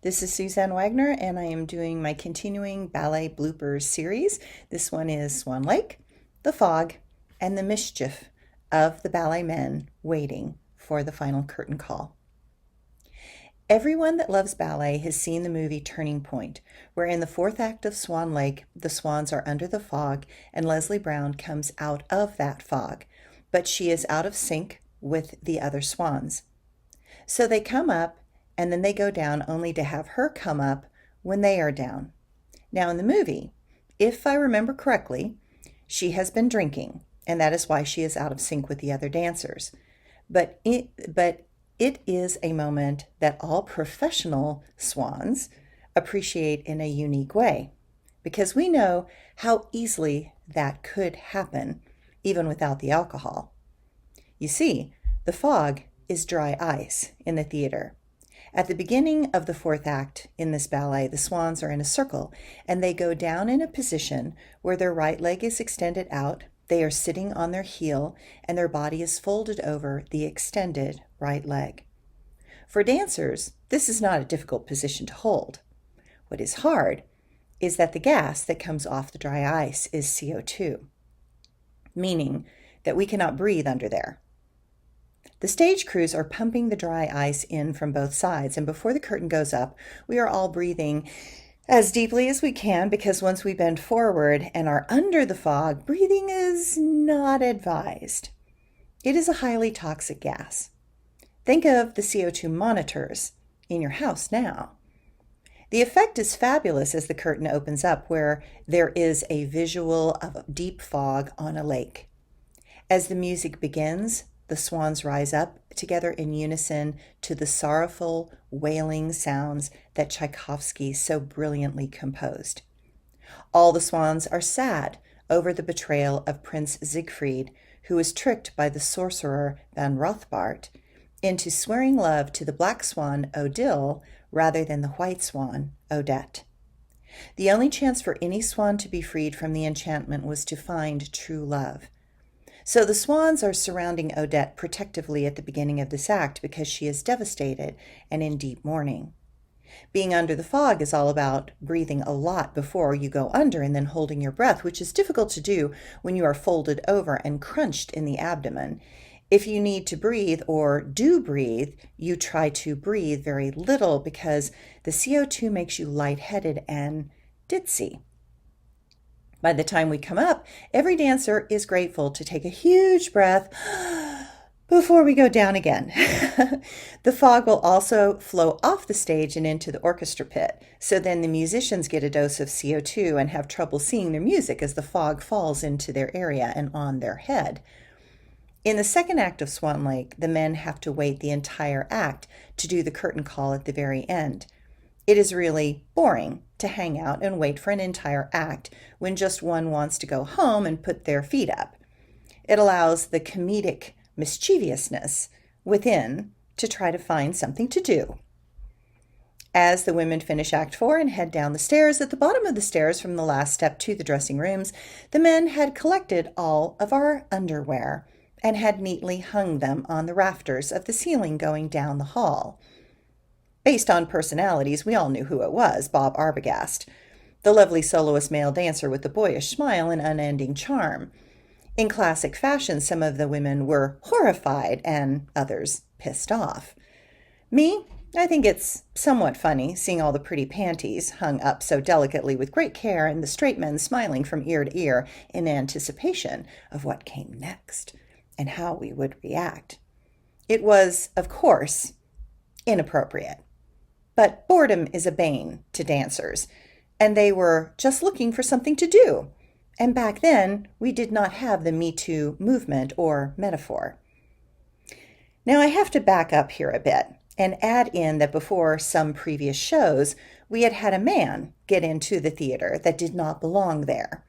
This is Suzanne Wagner, and I am doing my continuing ballet bloopers series. This one is Swan Lake, the fog, and the mischief of the ballet men waiting for the final curtain call. Everyone that loves ballet has seen the movie Turning Point, where in the fourth act of Swan Lake, the swans are under the fog and Leslie Brown comes out of that fog, but she is out of sync with the other swans. So they come up and then they go down only to have her come up when they are down. Now in the movie, if I remember correctly, she has been drinking, and that is why she is out of sync with the other dancers. But it is a moment that all professional swans appreciate in a unique way, because we know how easily that could happen, even without the alcohol. You see, the fog is dry ice in the theater. At the beginning of the fourth act in this ballet, the swans are in a circle, and they go down in a position where their right leg is extended out, they are sitting on their heel, and their body is folded over the extended right leg. For dancers, this is not a difficult position to hold. What is hard is that the gas that comes off the dry ice is CO2, meaning that we cannot breathe under there. The stage crews are pumping the dry ice in from both sides, and before the curtain goes up, we are all breathing as deeply as we can, because once we bend forward and are under the fog, breathing is not advised. It is a highly toxic gas. Think of the CO2 monitors in your house now. The effect is fabulous as the curtain opens up, where there is a visual of deep fog on a lake. As the music begins, the swans rise up together in unison to the sorrowful, wailing sounds that Tchaikovsky so brilliantly composed. All the swans are sad over the betrayal of Prince Siegfried, who was tricked by the sorcerer Van Rothbart into swearing love to the black swan Odile rather than the white swan Odette. The only chance for any swan to be freed from the enchantment was to find true love. So the swans are surrounding Odette protectively at the beginning of this act because she is devastated and in deep mourning. Being under the fog is all about breathing a lot before you go under and then holding your breath, which is difficult to do when you are folded over and crunched in the abdomen. If you need to breathe or do breathe, you try to breathe very little because the CO2 makes you lightheaded and ditzy. By the time we come up, every dancer is grateful to take a huge breath before we go down again. The fog will also flow off the stage and into the orchestra pit, so then the musicians get a dose of CO2 and have trouble seeing their music as the fog falls into their area and on their head. In the second act of Swan Lake, the men have to wait the entire act to do the curtain call at the very end. It is really boring to hang out and wait for an entire act when just one wants to go home and put their feet up. It allows the comedic mischievousness within to try to find something to do. As the women finish Act 4 and head down the stairs, at the bottom of the stairs from the last step to the dressing rooms, the men had collected all of our underwear and had neatly hung them on the rafters of the ceiling going down the hall. Based on personalities, we all knew who it was, Bob Arbogast, the lovely soloist male dancer with the boyish smile and unending charm. In classic fashion, some of the women were horrified and others pissed off. Me, I think it's somewhat funny seeing all the pretty panties hung up so delicately with great care and the straight men smiling from ear to ear in anticipation of what came next and how we would react. It was, of course, inappropriate. But boredom is a bane to dancers, and they were just looking for something to do. And back then, we did not have the Me Too movement or metaphor. Now I have to back up here a bit and add in that before some previous shows, we had had a man get into the theater that did not belong there.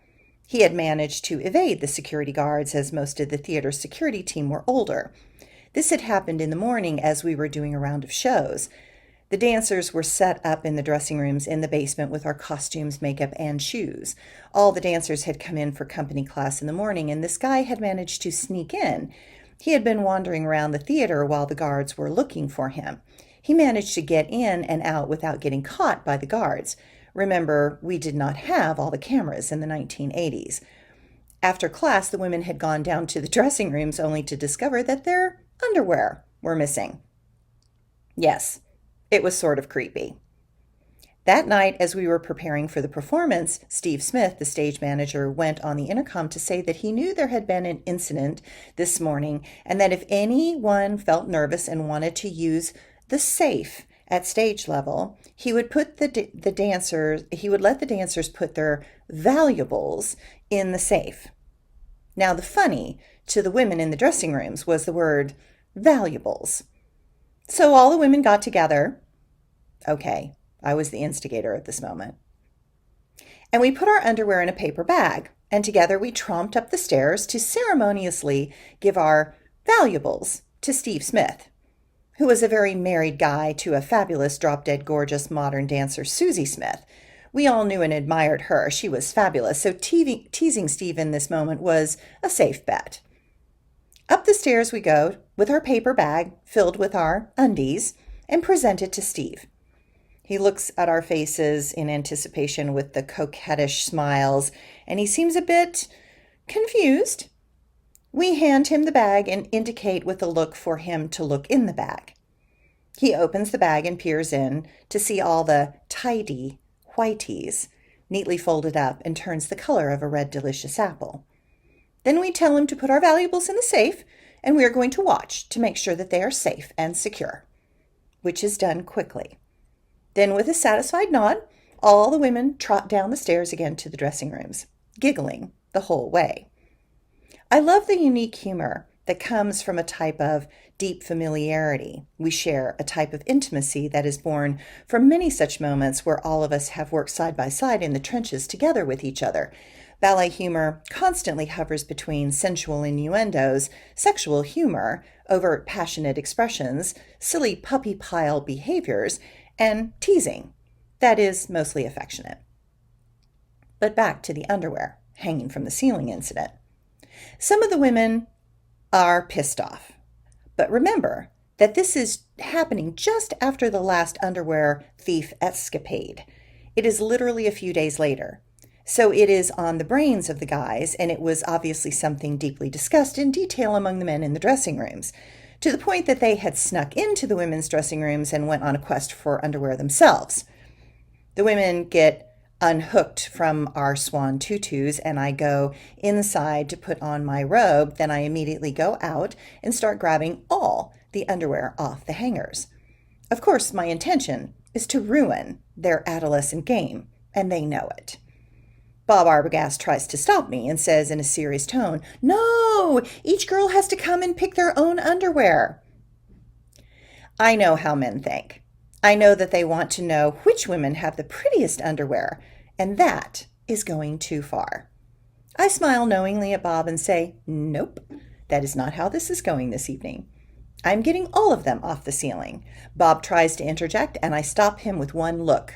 He had managed to evade the security guards, as most of the theater's security team were older. This had happened in the morning as we were doing a round of shows. The dancers were set up in the dressing rooms in the basement with our costumes, makeup, and shoes. All the dancers had come in for company class in the morning, and this guy had managed to sneak in. He had been wandering around the theater while the guards were looking for him. He managed to get in and out without getting caught by the guards. Remember, we did not have all the cameras in the 1980s. After class, the women had gone down to the dressing rooms only to discover that their underwear were missing. Yes, it was sort of creepy. That night, as we were preparing for the performance, Steve Smith, the stage manager, went on the intercom to say that he knew there had been an incident this morning and that if anyone felt nervous and wanted to use the safe at stage level, he would let the dancers put their valuables in the safe. Now, the funny to the women in the dressing rooms was the word valuables. So all the women got together. Okay, I was the instigator at this moment. And we put our underwear in a paper bag, and together we tromped up the stairs to ceremoniously give our valuables to Steve Smith, who was a very married guy to a fabulous, drop-dead gorgeous modern dancer, Susie Smith. We all knew and admired her. She was fabulous, so teasing Steve in this moment was a safe bet. Up the stairs we go with our paper bag filled with our undies and present it to Steve. He looks at our faces in anticipation with the coquettish smiles, and he seems a bit confused. We hand him the bag and indicate with a look for him to look in the bag. He opens the bag and peers in to see all the tidy whiteys neatly folded up and turns the color of a red delicious apple. Then we tell him to put our valuables in the safe, and we are going to watch to make sure that they are safe and secure, which is done quickly. Then with a satisfied nod, all the women trot down the stairs again to the dressing rooms, giggling the whole way. I love the unique humor that comes from a type of deep familiarity. We share a type of intimacy that is born from many such moments where all of us have worked side by side in the trenches together with each other. Ballet humor constantly hovers between sensual innuendos, sexual humor, overt passionate expressions, silly puppy pile behaviors, and teasing that is mostly affectionate. But back to the underwear hanging from the ceiling incident. Some of the women are pissed off. But remember that this is happening just after the last underwear thief escapade. It is literally a few days later. So it is on the brains of the guys, and it was obviously something deeply discussed in detail among the men in the dressing rooms, to the point that they had snuck into the women's dressing rooms and went on a quest for underwear themselves. The women get unhooked from our swan tutus, and I go inside to put on my robe. Then I immediately go out and start grabbing all the underwear off the hangers. Of course, my intention is to ruin their adolescent game, and they know it. Bob Arbogast tries to stop me and says in a serious tone, "No, each girl has to come and pick their own underwear." I know how men think. I know that they want to know which women have the prettiest underwear, and that is going too far. I smile knowingly at Bob and say, "Nope, that is not how this is going this evening. I'm getting all of them off the ceiling." Bob tries to interject, and I stop him with one look.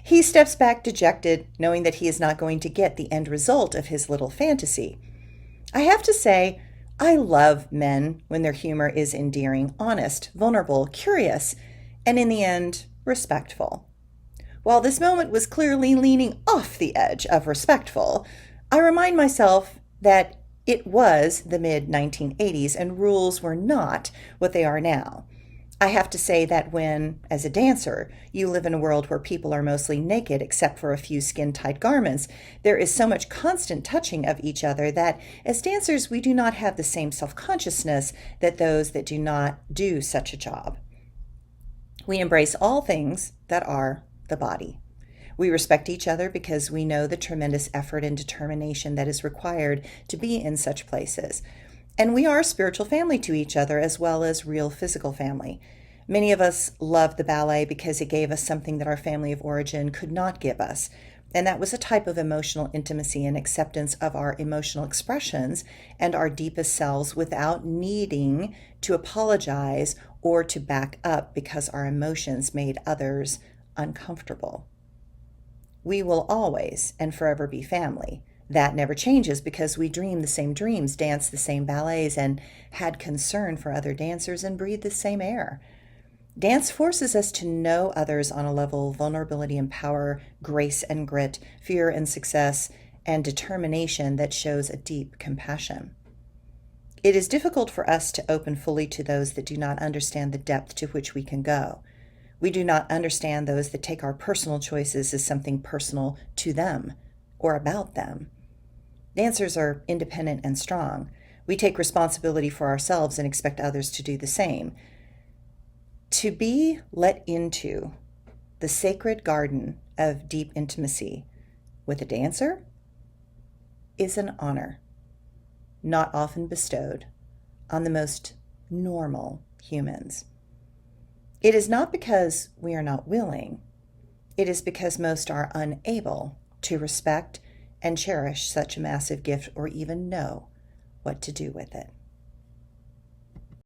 He steps back dejected, knowing that he is not going to get the end result of his little fantasy. I have to say, I love men when their humor is endearing, honest, vulnerable, curious, and in the end, respectful. While this moment was clearly leaning off the edge of respectful, I remind myself that it was the mid-1980s and rules were not what they are now. I have to say that when, as a dancer, you live in a world where people are mostly naked except for a few skin-tight garments, there is so much constant touching of each other that, as dancers, we do not have the same self-consciousness that those that do not do such a job. We embrace all things that are the body. We respect each other because we know the tremendous effort and determination that is required to be in such places. And we are a spiritual family to each other as well as real physical family. Many of us love the ballet because it gave us something that our family of origin could not give us. And that was a type of emotional intimacy and acceptance of our emotional expressions and our deepest selves without needing to apologize or to back up because our emotions made others uncomfortable. We will always and forever be family, That never changes because we dream the same dreams, dance the same ballets, and had concern for other dancers and breathe the same air. Dance forces us to know others on a level of vulnerability and power, grace and grit, fear and success, and determination that shows a deep compassion. It is difficult for us to open fully to those that do not understand the depth to which we can go. We do not understand those that take our personal choices as something personal to them or about them. Dancers are independent and strong. We take responsibility for ourselves and expect others to do the same. To be let into the sacred garden of deep intimacy with a dancer is an honor, not often bestowed on the most normal humans. It is not because we are not willing. It is because most are unable to respect and cherish such a massive gift or even know what to do with it.